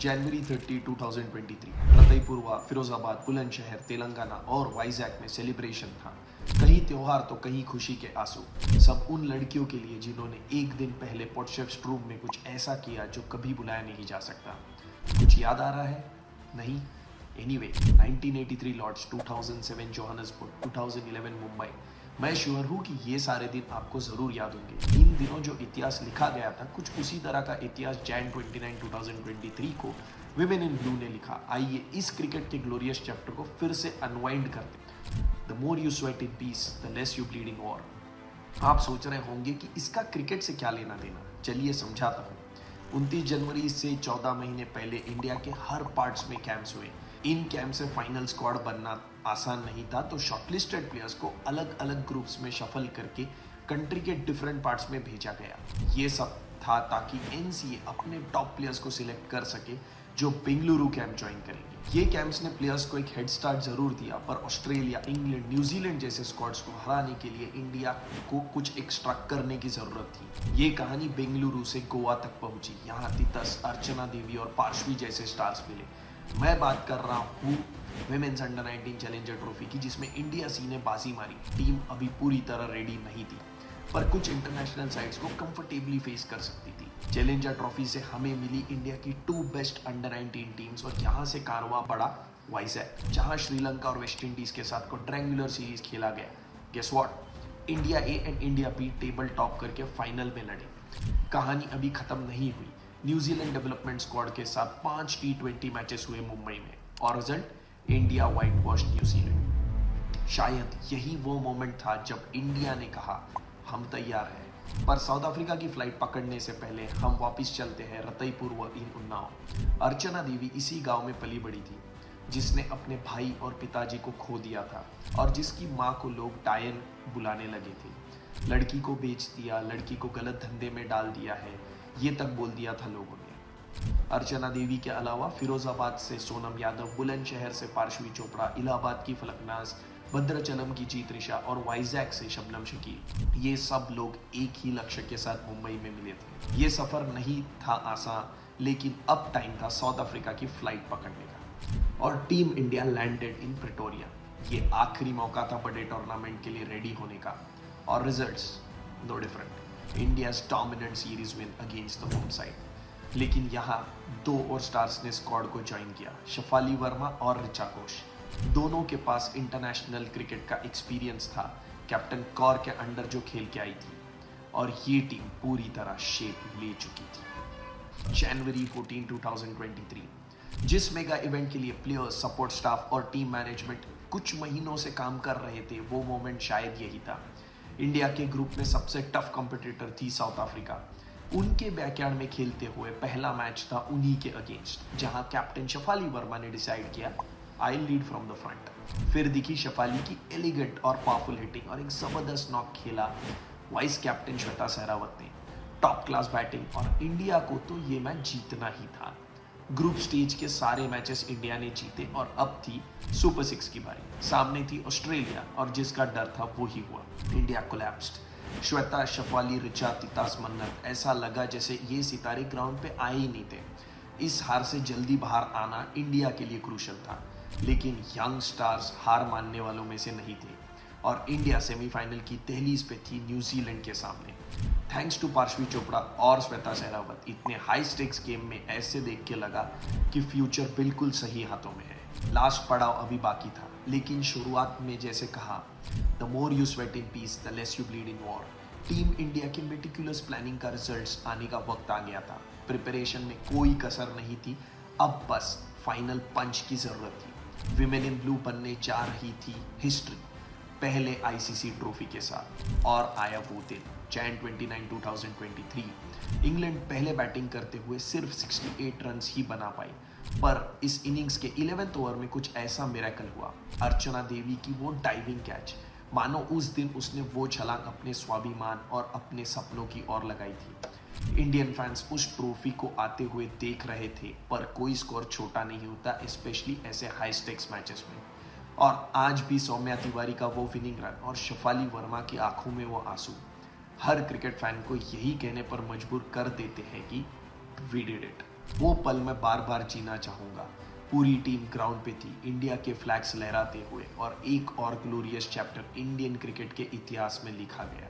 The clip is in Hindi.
जनवरी 30, 2023 रतईपुरवा, फिरोजाबाद, बुलंदशहर, तेलंगाना और वाइजैक में सेलिब्रेशन था। कहीं त्योहार तो कहीं खुशी के आंसू। सब उन लड़कियों के लिए जिन्होंने एक दिन पहले पोटशेफ्स्ट्रूम में कुछ ऐसा किया जो कभी बुलाया नहीं जा सकता। कुछ याद आ रहा है? नहीं? Anyway, 1983 Lord's, 2007 Johannesburg, 2011 Mumbai. मैं श्योर हूँ कि ये सारे दिन आपको जरूर याद होंगे। इन दिनों जो इतिहास लिखा गया था, कुछ उसी तरह का इतिहास जैन 29, 2023 को विमेन इन ब्लू ने लिखा। आइए इस क्रिकेट के ग्लोरियस चैप्टर को फिर से अनवाइंड करते। The more you sweat in peace, the less you bleed in war. आप सोच रहे होंगे कि इसका क्रिकेट से क्या लेना देना। चलिए समझाता हूँ। 29 जनवरी से 14 महीने पहले इंडिया के हर पार्ट्स में कैंप्स हुए। इन कैंप से फाइनल स्क्वाड बनना आसान नहीं था, तो शॉर्टलिस्टेड प्लेयर्स को अलग अलग ग्रुप्स में शफल करके कंट्री के डिफरेंट पार्ट्स में भेजा गया। ये सब था ताकि एनसीए अपने टॉप प्लेयर्स को सिलेक्ट कर सके जो बेंगलुरु कैंप ज्वाइन करेंगे। ये कैंप्स ने प्लेयर्स को एक हेड स्टार्ट जरूर दिया, पर ऑस्ट्रेलिया, इंग्लैंड, न्यूजीलैंड जैसे स्क्वाड्स को हराने के लिए इंडिया को कुछ एक्स्ट्रा करने की जरूरत थी। ये कहानी बेंगलुरु से गोवा तक पहुंची। यहाँ तितस, अर्चना देवी और पार्श्वी जैसे स्टार्स मिले। मैं बात कर रहा हूँ विमेन्स अंडर 19 चैलेंजर ट्रॉफी की, जिसमें इंडिया सी ने बाजी मारी। टीम अभी पूरी तरह रेडी नहीं थी, पर कुछ इंटरनेशनल साइड्स को कंफर्टेबली फेस कर सकती थी। चैलेंजर ट्रॉफी से हमें मिली इंडिया की 2 बेस्ट अंडर 19 टीम्स, और यहाँ से कारवां बढ़ा वाइजैक, जहाँ श्रीलंका और वेस्ट इंडीज के साथ क्वाड्रेंगुलर सीरीज खेला गया। Guess what? India A and India B table top करके फाइनल में लड़े। कहानी अभी खत्म नहीं हुई। न्यूजीलैंड डेवलपमेंट स्क्वाड के साथ 5 T20 मैचेस हुए मुंबई में, और result India white wash New Zealand. शायद यही वो मोमेंट था जब इंडिया ने कहा हम तैयार हैं। पर साउथ अफ्रीका की फ्लाइट पकड़ने से पहले हम वापस चलते हैं रतईपुरवा इन उन्नाव। अर्चना देवी इसी गांव में पली बड़ी थी, जिसने अपने भाई और पिताजी को खो दिया था, और जिसकी माँ को लोग डायन बुलाने लगे थे। लड़की को बेच दिया, लड़की को गलत धंधे में डाल दिया है, ये तक बोल दिया था लोगों ने। अर्चना देवी के अलावा फिरोजाबाद से सोनम यादव, बुलंदशहर से पार्श्वी चोपड़ा, इलाहाबाद की फलकनाज, भद्राचलम की जीत ऋषा और वाइजैक से शबनम शकील, ये सब लोग एक ही लक्ष्य के साथ मुंबई में मिले थे। ये सफर नहीं था आसान, लेकिन अब टाइम था साउथ अफ्रीका की फ्लाइट पकड़ने का, और team India landed in Pretoria. ये आखिरी मौका था बड़े टूर्नामेंट के लिए रेडी होने का, और results no different. India's dominant series win against the home side. लेकिन यहाँ 2 और स्टार्स ने स्क्वाड को ज्वाइन किया, शफाली वर्मा और ऋचा घोष। दोनों के पास इंटरनेशनल क्रिकेट का एक्सपीरियंस था, कैप्टन कौर के अंडर जो खेल के आई थी, और ये टीम पूरी तरह शेप ले चुकी थी। जनवरी 14, 2023 जिस मेगा इवेंट के लिए प्लेयर्स, सपोर्ट स्टाफ और टीम मैनेजमेंट कुछ महीनों से काम कर रहे थे, वो मोमेंट शायद यही था। इंडिया के ग्रुप में सबसे टफ कंपटीटर थी साउथ अफ्रीका। उनके बैकयार्ड में खेलते हुए पहला मैच था उन्हीं के अगेंस्ट, जहां कैप्टन शफाली वर्मा ने डिसाइड किया आई लीड फ्रॉम द फ्रंट। फिर दिखी शफाली की एलिगेंट और पावरफुल हिटिंग, और एक जबरदस्त नॉक खेला वाइस कैप्टन श्वेता सहरावत ने। टॉप क्लास बैटिंग, और इंडिया को तो ये मैच जीतना ही था। ग्रुप स्टेज के सारे मैचेस इंडिया ने जीते, और अब थी सुपर 6 की बारी। सामने थी ऑस्ट्रेलिया, और जिसका डर था वो ही हुआ। India collapsed. श्वेता, शफाली, ऋचा, तितास, मन्नत, ऐसा लगा जैसे ये सितारे ग्राउंड पे आए ही नहीं थे। इस हार से जल्दी बाहर आना इंडिया के लिए क्रूशल था, लेकिन यंग स्टार्स हार मानने वालों में से नहीं थे, और इंडिया सेमीफाइनल की दहलीज पे थी न्यूजीलैंड के सामने। थैंक्स टू पार्श्वी चोपड़ा और श्वेता सहरावत, इतने हाई स्टेक्स गेम में ऐसे देख के लगा कि फ्यूचर बिल्कुल सही हाथों में है। लास्ट पड़ाव अभी बाकी था, लेकिन शुरुआत में जैसे कहा, the more you sweat in peace, the less you bleed in war. Team India की मेटिकुलस प्लानिंग का रिजल्ट्स आने का वक्त आ गया था। प्रिपरेशन में कोई कसर नहीं थी, अब बस फाइनल पंच की जरूरत थी। विमेन इन ब्लू बनने जा रही थी हिस्ट्री, पहले आईसीसी ट्रॉफी के साथ, और आया वो दिन जैन 29, 2023। इंग्लैंड पहले बैटिंग करते हुए सिर्फ 68 रन ही बना पाई, पर इस इनिंग्स के 11वें ओवर में कुछ ऐसा मिरेकल हुआ। अर्चना देवी की वो डाइविंग कैच, मानो उस दिन उसने वो छलांग अपने स्वाभिमान और अपने सपनों की ओर लगाई थी। इंडियन फैंस उस ट्रॉफी को आते हुए देख रहे थे, पर कोई स्कोर छोटा नहीं होता, स्पेशली ऐसे हाई स्टेक्स मैचेस में। और आज भी सौम्या तिवारी का वो विनिंग रन और शफाली वर्मा की आंखों में वो आंसू हर क्रिकेट फैन को यही कहने पर मजबूर कर देते हैं कि वी डिड इट। वो पल मैं बार बार जीना चाहूंगा। पूरी टीम ग्राउंड पे थी, इंडिया के फ्लैग्स लहराते हुए, और एक और ग्लोरियस चैप्टर इंडियन क्रिकेट के इतिहास में लिखा गया।